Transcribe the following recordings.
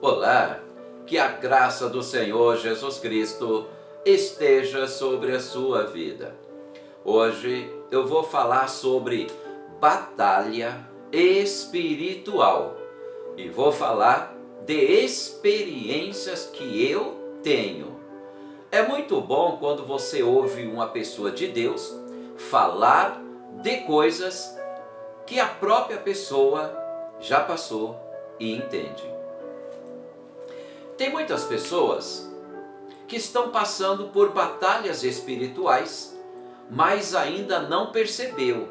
Olá, que a graça do Senhor Jesus Cristo esteja sobre a sua vida. Hoje eu vou falar sobre batalha espiritual e vou falar de experiências que eu tenho. É muito bom quando você ouve uma pessoa de Deus falar de coisas que a própria pessoa já passou e entende. Tem muitas pessoas que estão passando por batalhas espirituais, mas ainda não percebeu.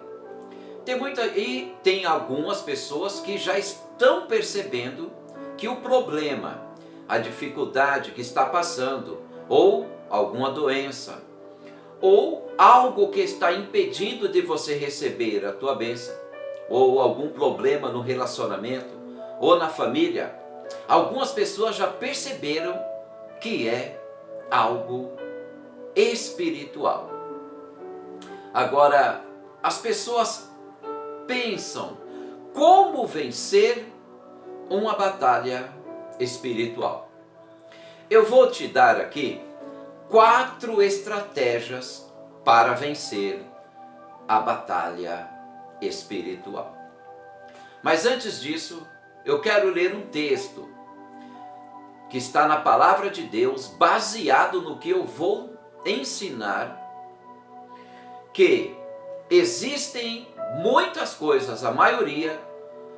Tem algumas pessoas que já estão percebendo que o problema, a dificuldade que está passando, ou alguma doença, ou algo que está impedindo de você receber a tua bênção, ou algum problema no relacionamento, ou na família, algumas pessoas já perceberam que é algo espiritual. Agora, as pessoas pensam como vencer uma batalha espiritual. Eu vou te dar aqui 4 estratégias para vencer a batalha espiritual. Mas antes disso, eu quero ler um texto que está na palavra de Deus, baseado no que eu vou ensinar, que existem muitas coisas, a maioria,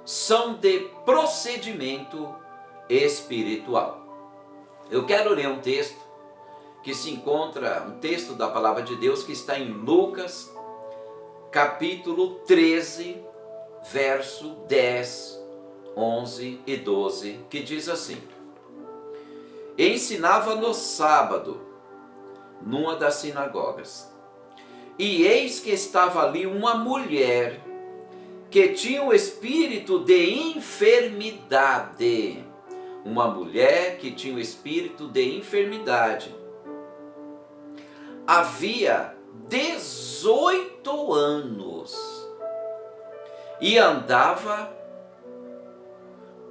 são de procedimento espiritual. Eu quero ler um texto que se encontra, um texto da palavra de Deus que está em Lucas, capítulo 13, verso 10, 11 e 12, que diz assim: ensinava no sábado, numa das sinagogas, e eis que estava ali uma mulher que tinha um espírito de enfermidade. Uma mulher que tinha um espírito de enfermidade. Havia 18 anos e andava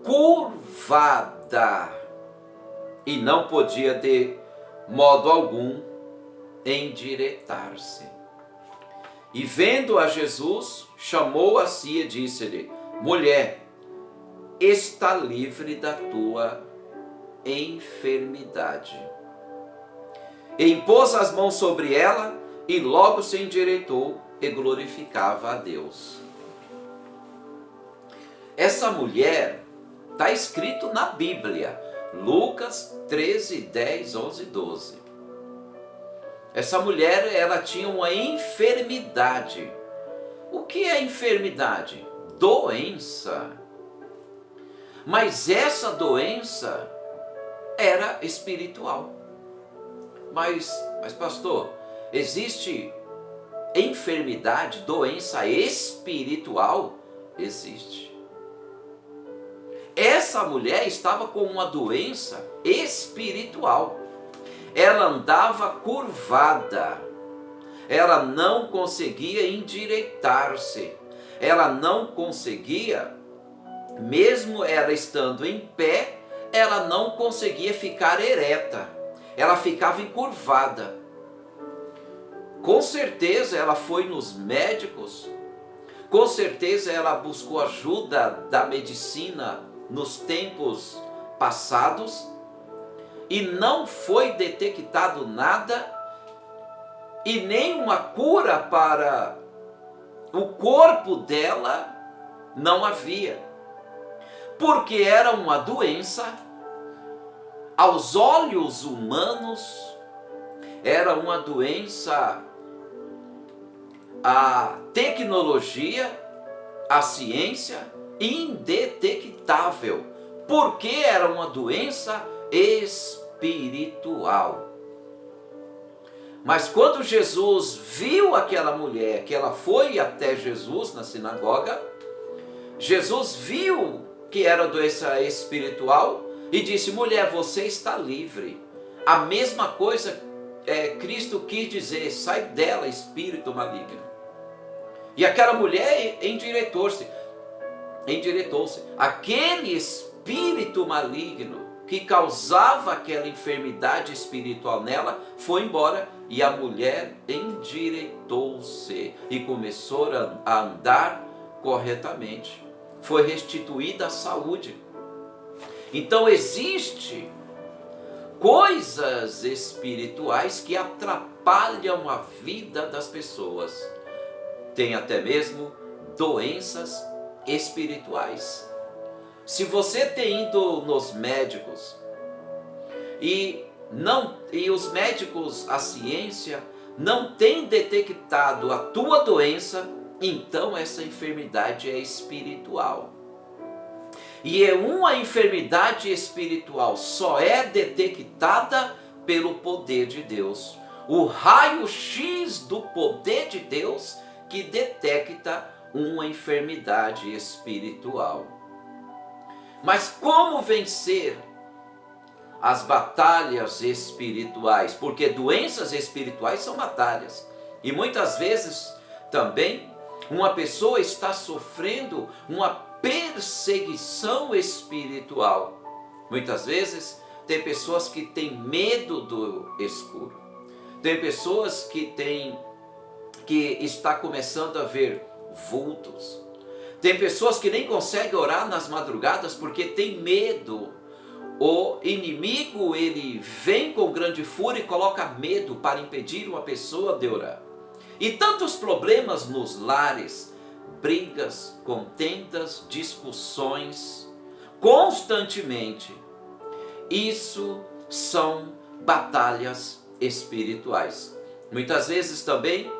curvada e não podia de modo algum endireitar-se. E vendo a Jesus, chamou a si e disse-lhe: mulher, está livre da tua enfermidade. E impôs as mãos sobre ela e logo se endireitou e glorificava a Deus. Essa mulher está escrito na Bíblia, Lucas 13, 10, 11 e 12. Essa mulher, ela tinha uma enfermidade. O que é enfermidade? Doença. Mas essa doença era espiritual. Mas pastor, existe enfermidade, doença espiritual? Existe. Essa mulher estava com uma doença espiritual. Ela andava curvada. Ela não conseguia endireitar-se. Ela não conseguia, mesmo ela estando em pé, ela não conseguia ficar ereta. Ela ficava encurvada. Com certeza ela foi nos médicos. Com certeza ela buscou ajuda da medicina nos tempos passados. E não foi detectado nada. E nem uma cura para o corpo dela não havia. Porque era uma doença, aos olhos humanos, era uma doença, a tecnologia, a ciência, indetectável. Porque era uma doença espiritual. Mas quando Jesus viu aquela mulher, que ela foi até Jesus na sinagoga, Jesus viu que era doença espiritual e disse: mulher, você está livre. A mesma coisa Cristo quis dizer: sai dela, espírito maligno. E aquela mulher endireitou-se. Aquele espírito espírito maligno que causava aquela enfermidade espiritual nela foi embora e a mulher endireitou-se e começou a andar corretamente. Foi restituída a saúde. Então existe coisas espirituais que atrapalham a vida das pessoas. Tem até mesmo doenças espirituais. Se você tem ido nos médicos e os médicos, a ciência, não tem detectado a tua doença, então essa enfermidade é espiritual. E é uma enfermidade espiritual, só é detectada pelo poder de Deus. O raio-x do poder de Deus que detecta uma enfermidade espiritual. Mas como vencer as batalhas espirituais? Porque doenças espirituais são batalhas. E muitas vezes também uma pessoa está sofrendo uma perseguição espiritual. Muitas vezes tem pessoas que têm medo do escuro. Tem pessoas que está começando a ver vultos. Tem pessoas que nem conseguem orar nas madrugadas porque tem medo. O inimigo, ele vem com grande fúria e coloca medo para impedir uma pessoa de orar. E tantos problemas nos lares, brigas, contendas, discussões, constantemente. Isso são batalhas espirituais. Muitas vezes também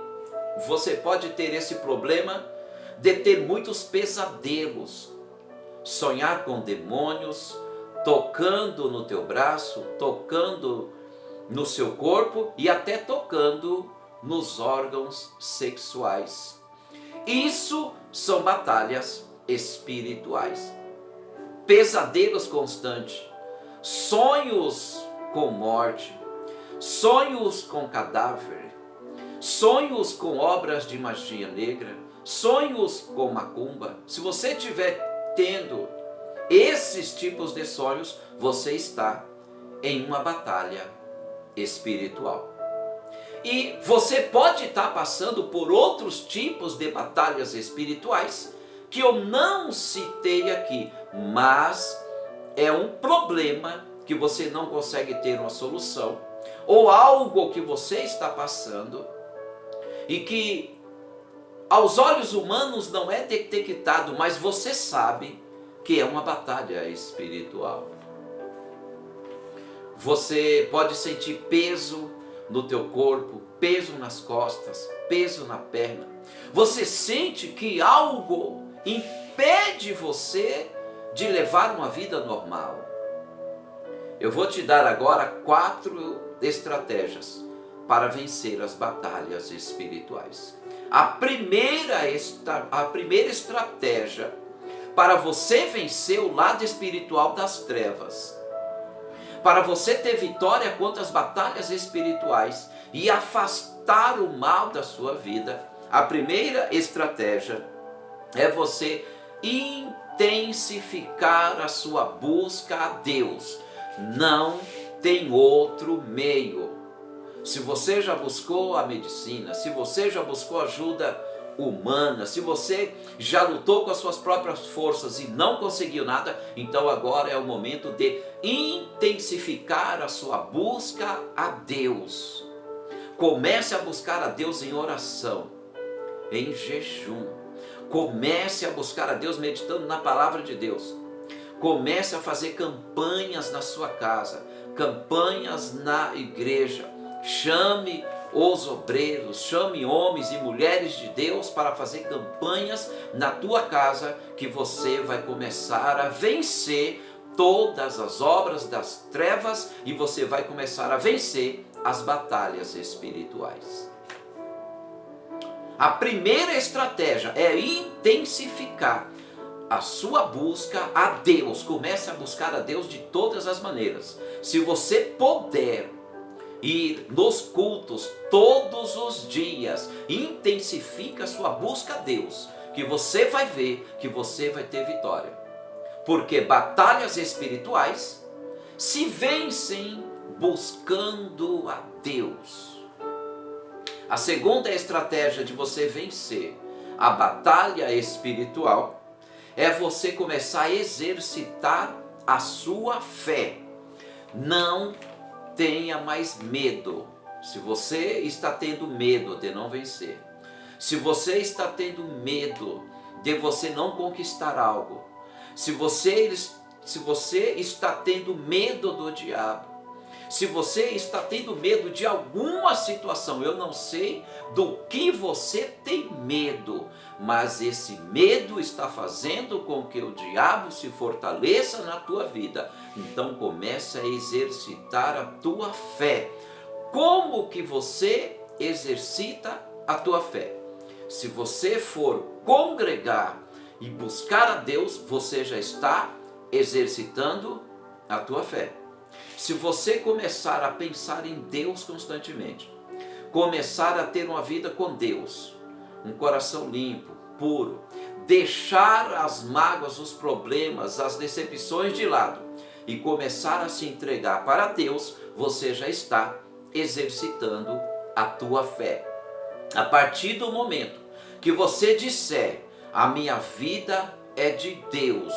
você pode ter esse problema de ter muitos pesadelos, sonhar com demônios, tocando no teu braço, tocando no seu corpo e até tocando nos órgãos sexuais. Isso são batalhas espirituais. Pesadelos constantes, sonhos com morte, sonhos com cadáver, sonhos com obras de magia negra, sonhos com macumba. Se você estiver tendo esses tipos de sonhos, você está em uma batalha espiritual. E você pode estar passando por outros tipos de batalhas espirituais que eu não citei aqui, mas é um problema que você não consegue ter uma solução, ou algo que você está passando e que aos olhos humanos não é detectado, mas você sabe que é uma batalha espiritual. Você pode sentir peso no teu corpo, peso nas costas, peso na perna. Você sente que algo impede você de levar uma vida normal. Eu vou te dar agora 4 estratégias para vencer as batalhas espirituais. A primeira estratégia para você vencer o lado espiritual das trevas, para você ter vitória contra as batalhas espirituais e afastar o mal da sua vida, a primeira estratégia é você intensificar a sua busca a Deus. Não tem outro meio. Se você já buscou a medicina, se você já buscou ajuda humana, se você já lutou com as suas próprias forças e não conseguiu nada, então agora é o momento de intensificar a sua busca a Deus. Comece a buscar a Deus em oração, em jejum. Comece a buscar a Deus meditando na palavra de Deus. Comece a fazer campanhas na sua casa, campanhas na igreja. Chame os obreiros, chame homens e mulheres de Deus para fazer campanhas na tua casa, que você vai começar a vencer todas as obras das trevas e você vai começar a vencer as batalhas espirituais. A primeira estratégia é intensificar a sua busca a Deus. Comece a buscar a Deus de todas as maneiras. Se você puder ir nos cultos todos os dias, intensifica a sua busca a Deus, que você vai ver que você vai ter vitória. Porque batalhas espirituais se vencem buscando a Deus. A segunda estratégia de você vencer a batalha espiritual é você começar a exercitar a sua fé. Não tenha mais medo. Se você está tendo medo de não vencer, se você está tendo medo de você não conquistar algo, se você está tendo medo do diabo, se você está tendo medo de alguma situação, eu não sei do que você tem medo, mas esse medo está fazendo com que o diabo se fortaleça na tua vida. Então comece a exercitar a tua fé. Como que você exercita a tua fé? Se você for congregar e buscar a Deus, você já está exercitando a tua fé. Se você começar a pensar em Deus constantemente, começar a ter uma vida com Deus, um coração limpo, puro, deixar as mágoas, os problemas, as decepções de lado e começar a se entregar para Deus, você já está exercitando a tua fé. A partir do momento que você disser, a minha vida é de Deus,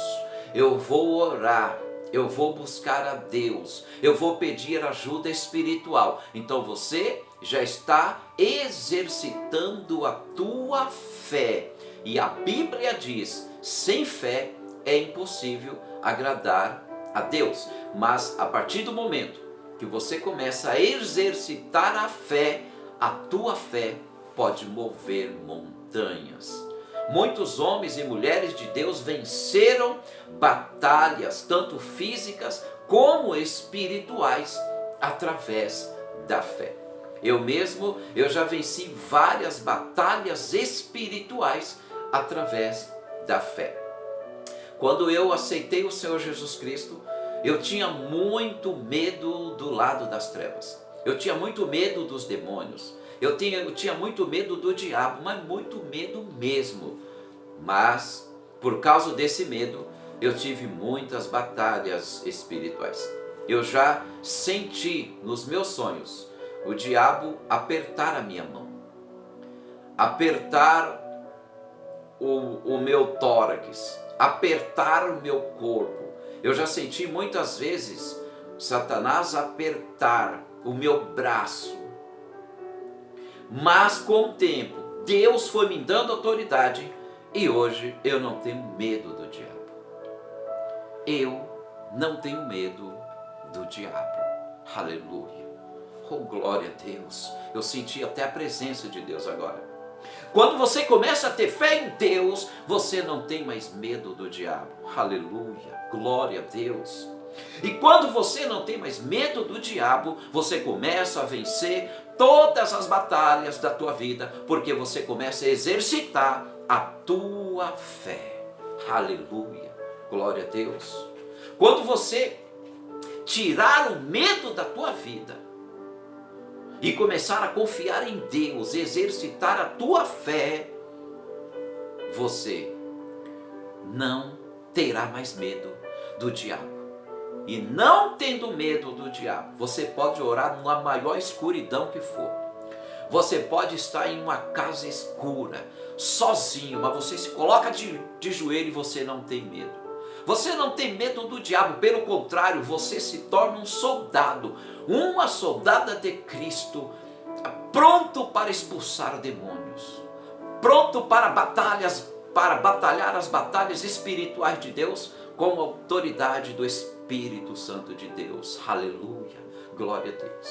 eu vou orar, eu vou buscar a Deus, eu vou pedir ajuda espiritual, então você já está exercitando a tua fé. E a Bíblia diz, sem fé é impossível agradar a Deus. Mas a partir do momento que você começa a exercitar a fé, a tua fé pode mover montanhas. Muitos homens e mulheres de Deus venceram batalhas, tanto físicas como espirituais, através da fé. Eu já venci várias batalhas espirituais através da fé. Quando eu aceitei o Senhor Jesus Cristo, eu tinha muito medo do lado das trevas. Eu tinha muito medo dos demônios. Eu tinha muito medo do diabo, mas muito medo mesmo. Mas, por causa desse medo, eu tive muitas batalhas espirituais. Eu já senti nos meus sonhos o diabo apertar a minha mão, apertar o meu tórax, apertar o meu corpo. Eu já senti muitas vezes Satanás apertar o meu braço. Mas com o tempo, Deus foi me dando autoridade e hoje eu não tenho medo do diabo. Eu não tenho medo do diabo. Aleluia. Oh, glória a Deus. Eu senti até a presença de Deus agora. Quando você começa a ter fé em Deus, você não tem mais medo do diabo. Aleluia. Glória a Deus. E quando você não tem mais medo do diabo, você começa a vencer todas as batalhas da tua vida, porque você começa a exercitar a tua fé. Aleluia. Glória a Deus. Quando você tirar o medo da tua vida e começar a confiar em Deus, exercitar a tua fé, você não terá mais medo do diabo. E não tendo medo do diabo, você pode orar numa maior escuridão que for. Você pode estar em uma casa escura, sozinho, mas você se coloca de joelho e você não tem medo. Você não tem medo do diabo, pelo contrário, você se torna um soldado, uma soldada de Cristo, pronto para expulsar demônios, pronto para batalhar as batalhas espirituais de Deus, com a autoridade do Espírito Santo de Deus. Aleluia, glória a Deus.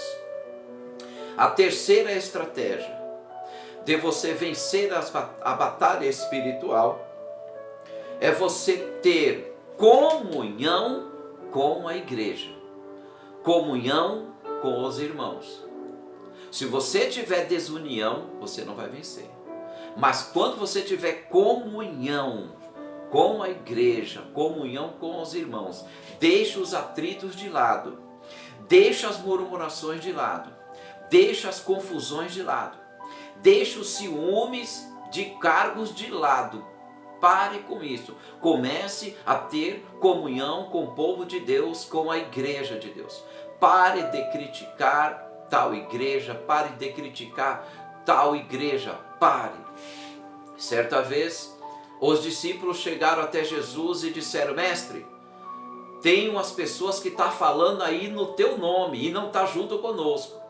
A terceira estratégia de você vencer a batalha espiritual é você ter comunhão com a igreja, comunhão com os irmãos. Se você tiver desunião, você não vai vencer. Mas quando você tiver comunhão com a igreja, comunhão com os irmãos, deixa os atritos de lado, deixa as murmurações de lado, deixa as confusões de lado, deixa os ciúmes de cargos de lado, Pare com isso. Comece a ter comunhão com o povo de Deus, com a igreja de Deus. Pare de criticar tal igreja, pare de criticar tal igreja, pare. Certa vez, os discípulos chegaram até Jesus e disseram: mestre, tem umas pessoas que estão falando aí no teu nome e não está junto conosco.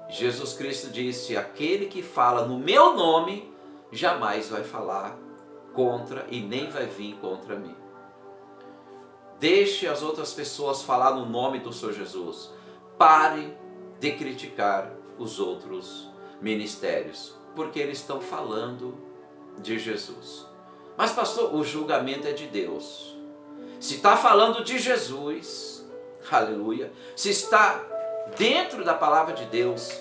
Jesus Cristo disse: aquele que fala no meu nome jamais vai falar contra e nem vai vir contra mim. Deixe as outras pessoas falar no nome do Senhor Jesus. Pare de criticar os outros ministérios, porque eles estão falando de Jesus. Mas pastor, o julgamento é de Deus. Se está falando de Jesus, aleluia, se está dentro da palavra de Deus,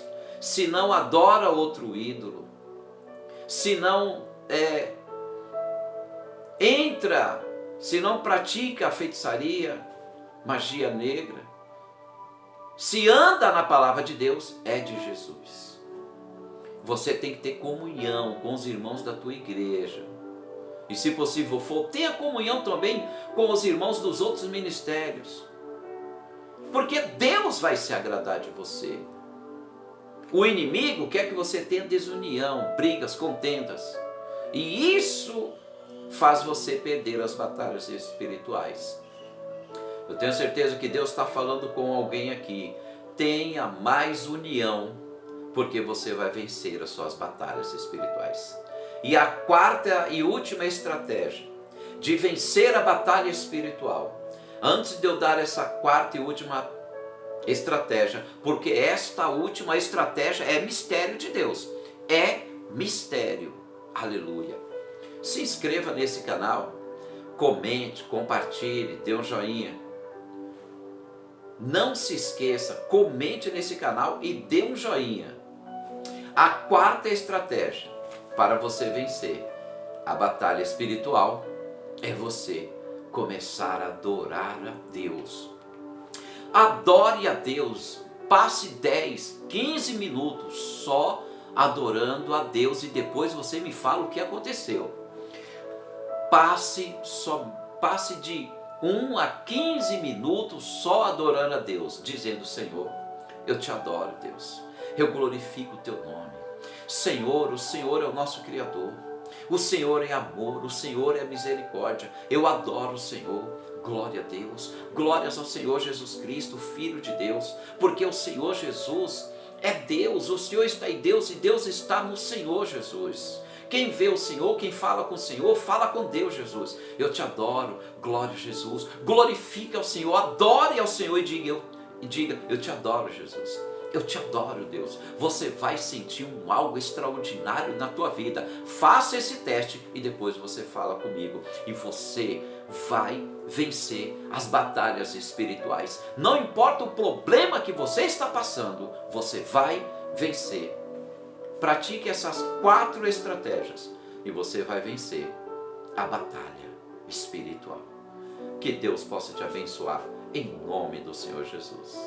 se não adora outro ídolo, se não se não pratica a feitiçaria, magia negra, se anda na palavra de Deus, é de Jesus. Você tem que ter comunhão com os irmãos da tua igreja. E se possível for, tenha comunhão também com os irmãos dos outros ministérios. Porque Deus vai se agradar de você. O inimigo quer que você tenha desunião, brigas, contendas. E isso faz você perder as batalhas espirituais. Eu tenho certeza que Deus está falando com alguém aqui. Tenha mais união, porque você vai vencer as suas batalhas espirituais. E a quarta e última estratégia de vencer a batalha espiritual. Antes de eu dar essa quarta e última estratégia, porque esta última estratégia é mistério de Deus. É mistério. Aleluia. Se inscreva nesse canal, comente, compartilhe, dê um joinha. Não se esqueça, comente nesse canal e dê um joinha. A quarta estratégia para você vencer a batalha espiritual é você começar a adorar a Deus. Adore a Deus. Passe 10, 15 minutos só adorando a Deus e depois você me fala o que aconteceu. Passe de 1 a 15 minutos só adorando a Deus, dizendo: Senhor, eu te adoro, Deus. Eu glorifico o teu nome. Senhor, o Senhor é o nosso Criador. O Senhor é amor, o Senhor é misericórdia. Eu adoro o Senhor. Glória a Deus. Glórias ao Senhor Jesus Cristo, Filho de Deus. Porque o Senhor Jesus é Deus. O Senhor está em Deus e Deus está no Senhor Jesus. Quem vê o Senhor, quem fala com o Senhor, fala com Deus, Jesus. Eu te adoro. Glória a Jesus. Glorifique ao Senhor. Adore ao Senhor e diga: eu te adoro, Jesus. Eu te adoro, Deus. Você vai sentir algo extraordinário na tua vida. Faça esse teste e depois você fala comigo. E você vai vencer as batalhas espirituais. Não importa o problema que você está passando, você vai vencer. Pratique essas 4 estratégias e você vai vencer a batalha espiritual. Que Deus possa te abençoar em nome do Senhor Jesus.